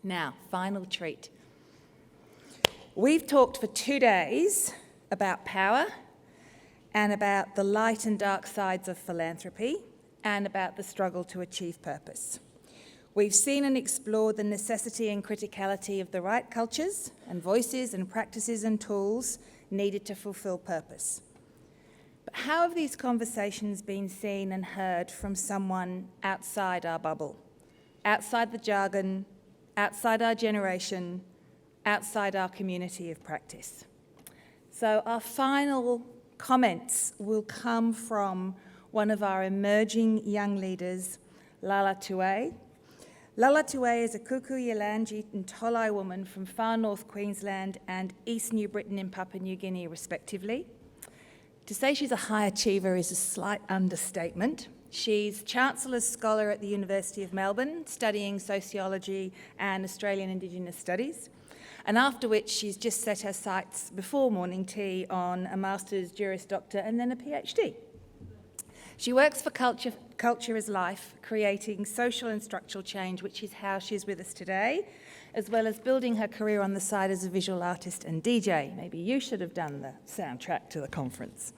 Now, final treat. We've talked for 2 days about power and about the light and dark sides of philanthropy and about the struggle to achieve purpose. We've seen and explored the necessity and criticality of the right cultures and voices and practices and tools needed to fulfill purpose. But how have these conversations been seen and heard from someone outside our bubble, outside the jargon, outside our generation, outside our community of practice? So our final comments will come from one of our emerging young leaders, Lalatuai. Lalatuai is a Kuku, Yalanji and Tolai woman from far north Queensland and East New Britain in Papua New Guinea, respectively. To say she's a high achiever is a slight understatement. She's Chancellor's Scholar at the University of Melbourne, studying sociology and Australian Indigenous Studies, and after which she's just set her sights before morning tea on a Master's Juris Doctor and then a PhD. She works for Culture is Life, creating social and structural change, which is how she's with us today, as well as building her career on the side as a visual artist and DJ. Maybe you should have done the soundtrack to the conference.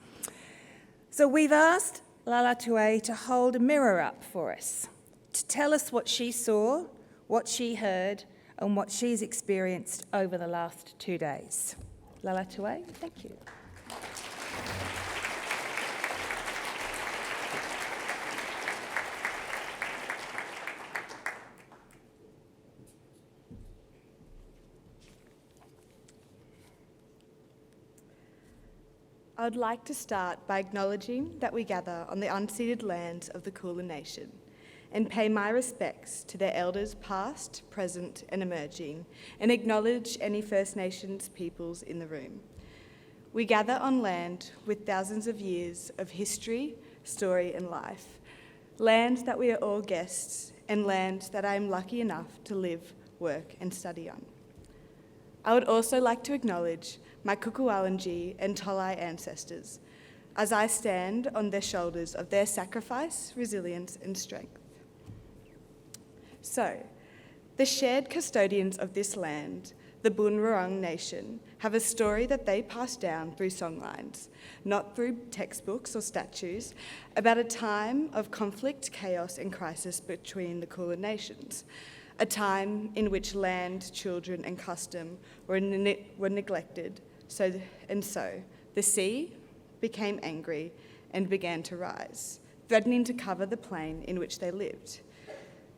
So we've asked Lalatuai to hold a mirror up for us, to tell us what she saw, what she heard, and what she's experienced over the last 2 days. Lalatuai, thank you. I would like to start by acknowledging that we gather on the unceded lands of the Kulin Nation and pay my respects to their elders past, present and emerging, and acknowledge any First Nations peoples in the room. We gather on land with thousands of years of history, story and life, land that we are all guests and land that I am lucky enough to live, work and study on. I would also like to acknowledge my Kukuwalanji and Tolai ancestors, as I stand on the shoulders of their sacrifice, resilience and strength. So, the shared custodians of this land, the Bunurong Nation, have a story that they pass down through songlines, not through textbooks or statues, about a time of conflict, chaos and crisis between the Kulin Nations, a time in which land, children and custom were neglected. So the sea became angry and began to rise, threatening to cover the plain in which they lived.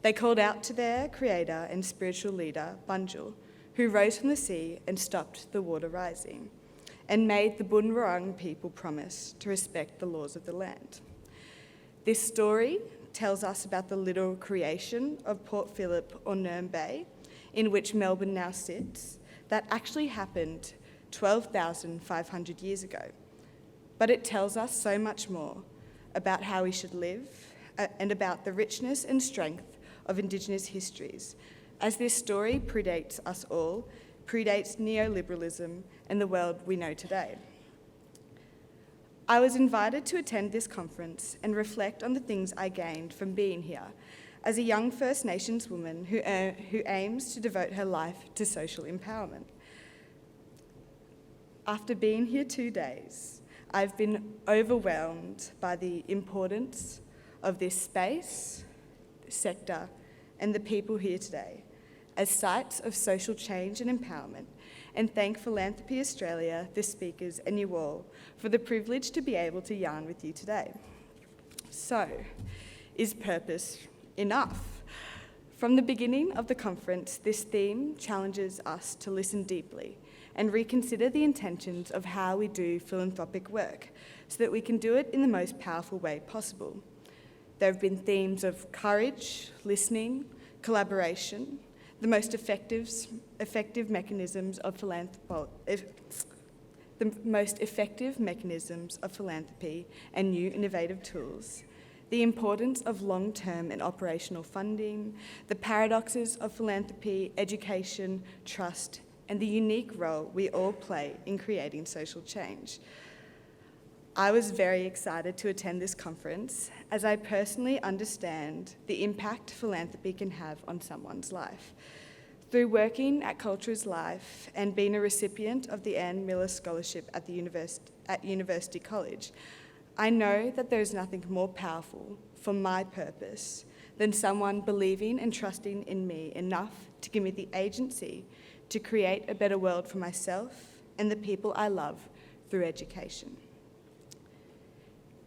They called out to their creator and spiritual leader, Bunjil, who rose from the sea and stopped the water rising, and made the Bunurong people promise to respect the laws of the land. This story tells us about the literal creation of Port Phillip or Nurm Bay, in which Melbourne now sits, that actually happened 12,500 years ago. But it tells us so much more about how we should live and about the richness and strength of Indigenous histories, as this story predates us all, predates neoliberalism and the world we know today. I was invited to attend this conference and reflect on the things I gained from being here as a young First Nations woman who aims to devote her life to social empowerment. After being here 2 days, I've been overwhelmed by the importance of this space, sector, and the people here today as sites of social change and empowerment, and thank Philanthropy Australia, the speakers, and you all for the privilege to be able to yarn with you today. So, is purpose enough? From the beginning of the conference, this theme challenges us to listen deeply and reconsider the intentions of how we do philanthropic work so that we can do it in the most powerful way possible. There have been themes of courage, listening, collaboration, the most effective mechanisms of philanthropy and new innovative tools, the importance of long-term and operational funding, the paradoxes of philanthropy, education, trust, and the unique role we all play in creating social change. I was very excited to attend this conference as I personally understand the impact philanthropy can have on someone's life. Through working at Cultures Life and being a recipient of the Anne Miller Scholarship at University College, I know that there is nothing more powerful for my purpose than someone believing and trusting in me enough to give me the agency to create a better world for myself and the people I love through education.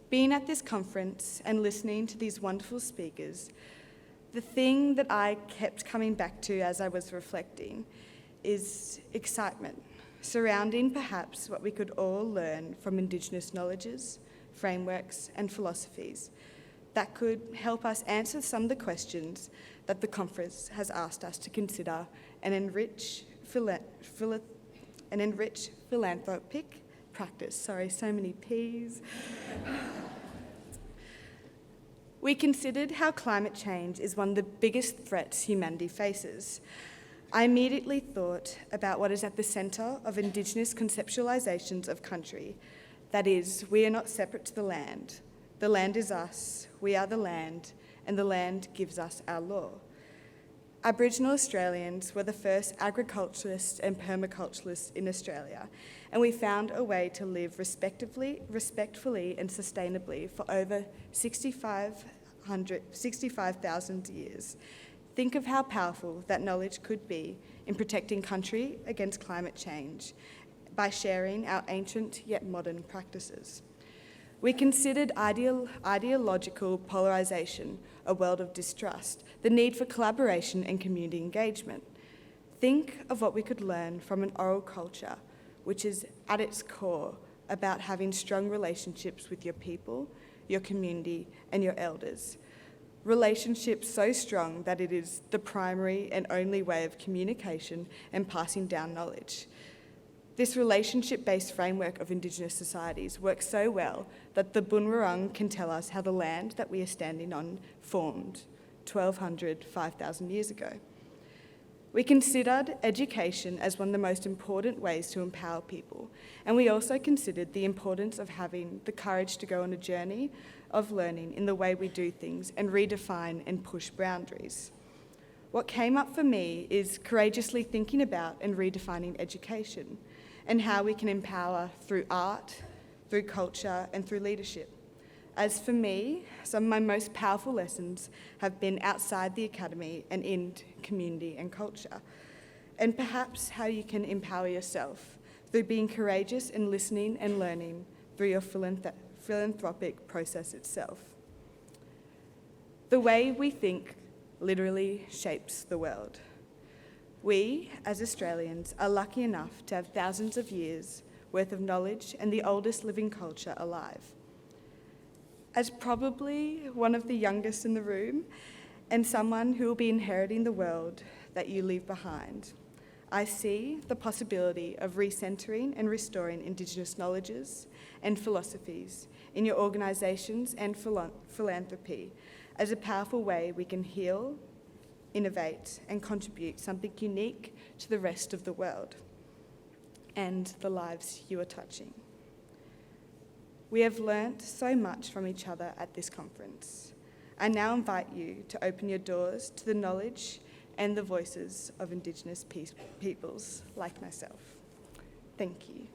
Being at this conference and listening to these wonderful speakers, the thing that I kept coming back to as I was reflecting is excitement surrounding perhaps what we could all learn from Indigenous knowledges, frameworks and philosophies that could help us answer some of the questions that the conference has asked us to consider and enrich philanthropic practice. Sorry, so many P's. We considered how climate change is one of the biggest threats humanity faces. I immediately thought about what is at the centre of Indigenous conceptualisations of country. That is, we are not separate to the land. The land is us, we are the land, and the land gives us our law. Aboriginal Australians were the first agriculturalists and permaculturalists in Australia, and we found a way to live respectfully and sustainably for over 65,000 years. Think of how powerful that knowledge could be in protecting country against climate change by sharing our ancient yet modern practices. We considered ideological polarisation, a world of distrust, the need for collaboration and community engagement. Think of what we could learn from an oral culture, which is at its core about having strong relationships with your people, your community, and your elders. Relationships so strong that it is the primary and only way of communication and passing down knowledge. This relationship-based framework of Indigenous societies works so well that the Bunurong can tell us how the land that we are standing on formed 1,200, 5,000 years ago. We considered education as one of the most important ways to empower people, and we also considered the importance of having the courage to go on a journey of learning in the way we do things and redefine and push boundaries. What came up for me is courageously thinking about and redefining education and how we can empower through art, through culture, and through leadership. As for me, some of my most powerful lessons have been outside the academy and in community and culture, and perhaps how you can empower yourself through being courageous in listening and learning through your philanthropic process itself. The way we think literally shapes the world. We, as Australians, are lucky enough to have thousands of years worth of knowledge and the oldest living culture alive. As probably one of the youngest in the room and someone who will be inheriting the world that you leave behind, I see the possibility of recentering and restoring Indigenous knowledges and philosophies in your organisations and philanthropy as a powerful way we can heal, innovate and contribute something unique to the rest of the world and the lives you are touching. We have learnt so much from each other at this conference. I now invite you to open your doors to the knowledge and the voices of Indigenous peoples like myself. Thank you.